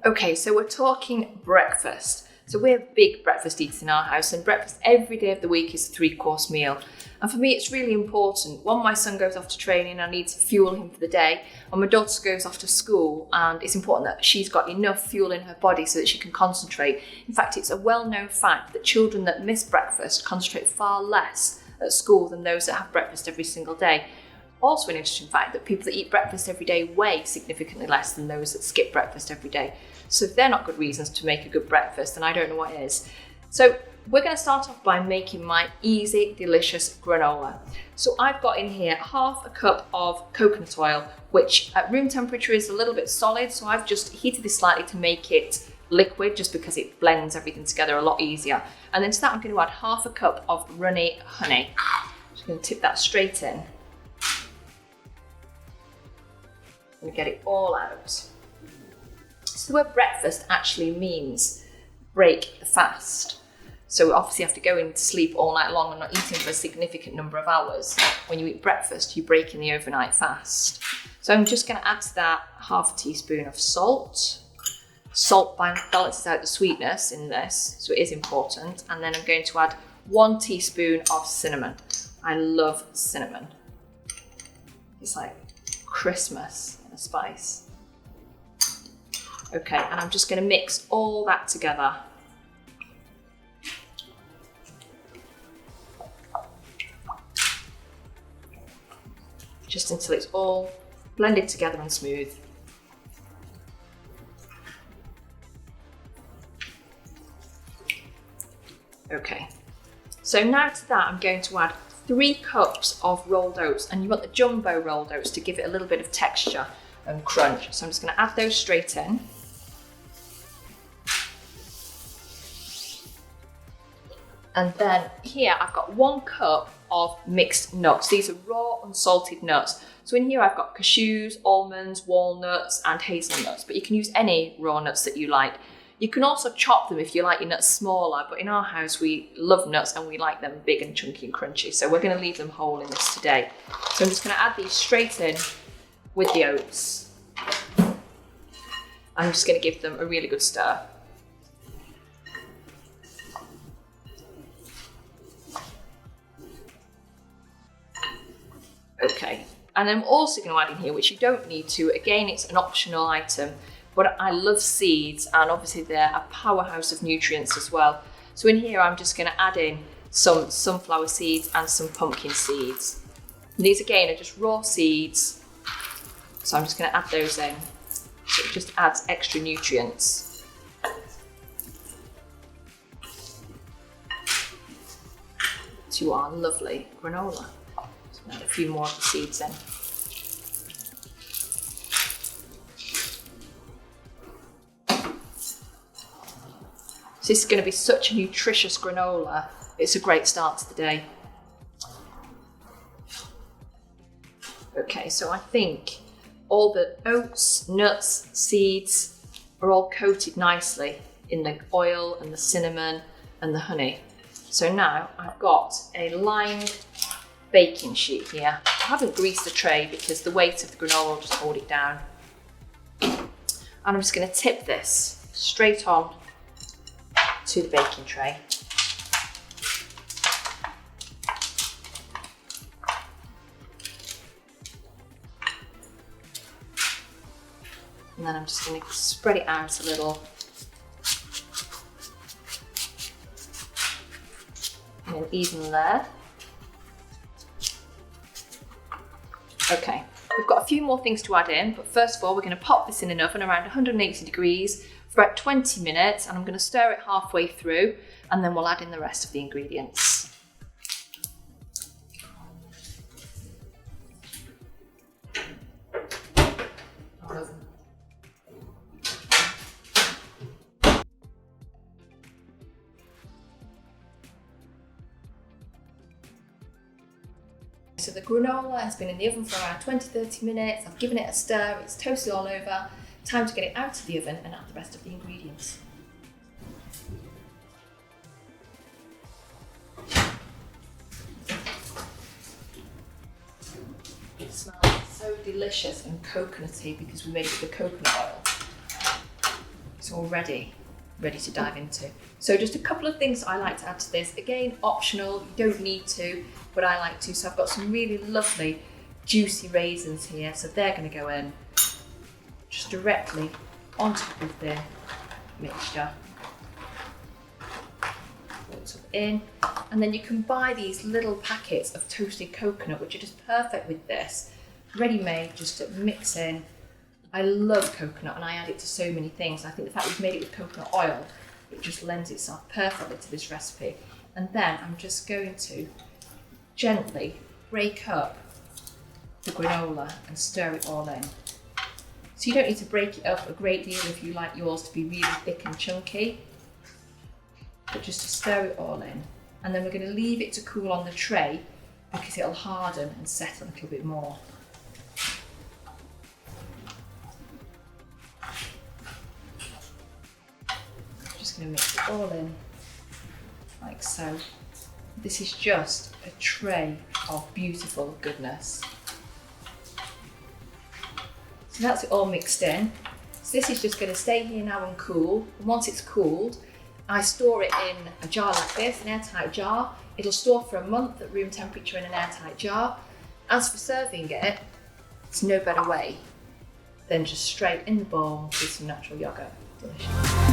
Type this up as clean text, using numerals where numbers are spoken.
Okay, so we're talking breakfast. So we're big breakfast eaters in our house, and breakfast every day of the week is a 3-course meal. And for me, it's really important. When my son goes off to training, I need to fuel him for the day. And my daughter goes off to school, and it's important that she's got enough fuel in her body so that she can concentrate. In fact, it's a well-known fact that children that miss breakfast concentrate far less at school than those that have breakfast every single day. Also an interesting fact that people that eat breakfast every day weigh significantly less than those that skip breakfast every day. So if they're not good reasons to make a good breakfast, then I don't know what is. So we're going to start off by making my easy, delicious granola. So I've got in here half a cup of coconut oil, which at room temperature is a little bit solid. So I've just heated this slightly to make it liquid, just because it blends everything together a lot easier. And then to that, I'm going to add half a cup of runny honey. Just going to tip that straight in. And get it all out. So the word breakfast actually means break the fast. So we obviously have to go into sleep all night long and not eating for a significant number of hours. When you eat breakfast, you break in the overnight fast. So I'm just going to add to that half a teaspoon of salt. Salt balances out the sweetness in this, so it is important. And then I'm going to add 1 teaspoon of cinnamon. I love cinnamon. It's like Christmas in a spice. Okay, and I'm just going to mix all that together. Just until it's all blended together and smooth. Okay, so now to that I'm going to add 3 cups of rolled oats, and you want the jumbo rolled oats to give it a little bit of texture and crunch. So I'm just going to add those straight in. And then here I've got 1 cup of mixed nuts. These are raw unsalted nuts. So in here I've got cashews, almonds, walnuts and hazelnuts, but you can use any raw nuts that you like. You can also chop them if you like your nuts smaller, but in our house we love nuts and we like them big and chunky and crunchy. So we're going to leave them whole in this today. So I'm just going to add these straight in with the oats. I'm just going to give them a really good stir. Okay, and I'm also going to add in here, which you don't need to, again it's an optional item, but I love seeds, and obviously they're a powerhouse of nutrients as well. So in here I'm just going to add in some sunflower seeds and some pumpkin seeds. And these again are just raw seeds, so I'm just going to add those in. So it just adds extra nutrients. To our lovely granola. Add a few more of the seeds in. So this is going to be such a nutritious granola. It's a great start to the day. Okay, so I think all the oats, nuts, seeds are all coated nicely in the oil and the cinnamon and the honey. So now I've got a lined baking sheet here. I haven't greased the tray because the weight of the granola will just hold it down. And I'm just going to tip this straight on to the baking tray. And then I'm just going to spread it out a little. And then even there. Okay, we've got a few more things to add in, but first of all, we're going to pop this in an oven around 180 degrees for about 20 minutes, and I'm going to stir it halfway through, and then we'll add in the rest of the ingredients. So the granola has been in the oven for around 20-30 minutes. I've given it a stir, it's toasted all over. Time to get it out of the oven and add the rest of the ingredients. It smells so delicious and coconutty because we made it with the coconut oil. it's already ready to dive into. So just a couple of things I like to add to this. Again, optional, you don't need to, but I like to. So I've got some really lovely juicy raisins here. So they're going to go in just directly on top of the mixture. In, and then you can buy these little packets of toasted coconut, which are just perfect with this, ready made, just to mix in. I love coconut and I add it to so many things. I think the fact we've made it with coconut oil, it just lends itself perfectly to this recipe. And then I'm just going to gently break up the granola and stir it all in. So you don't need to break it up a great deal if you like yours to be really thick and chunky, but just to stir it all in. And then we're going to leave it to cool on the tray because it'll harden and set a little bit more. Just going to mix it all in like so. This is just a tray of beautiful goodness. So that's it all mixed in. So this is just going to stay here now and cool. And once it's cooled, I store it in a jar like this, an airtight jar. It'll store for a month at room temperature in an airtight jar. As for serving it, it's no better way than just straight in the bowl with some natural yogurt. Delicious.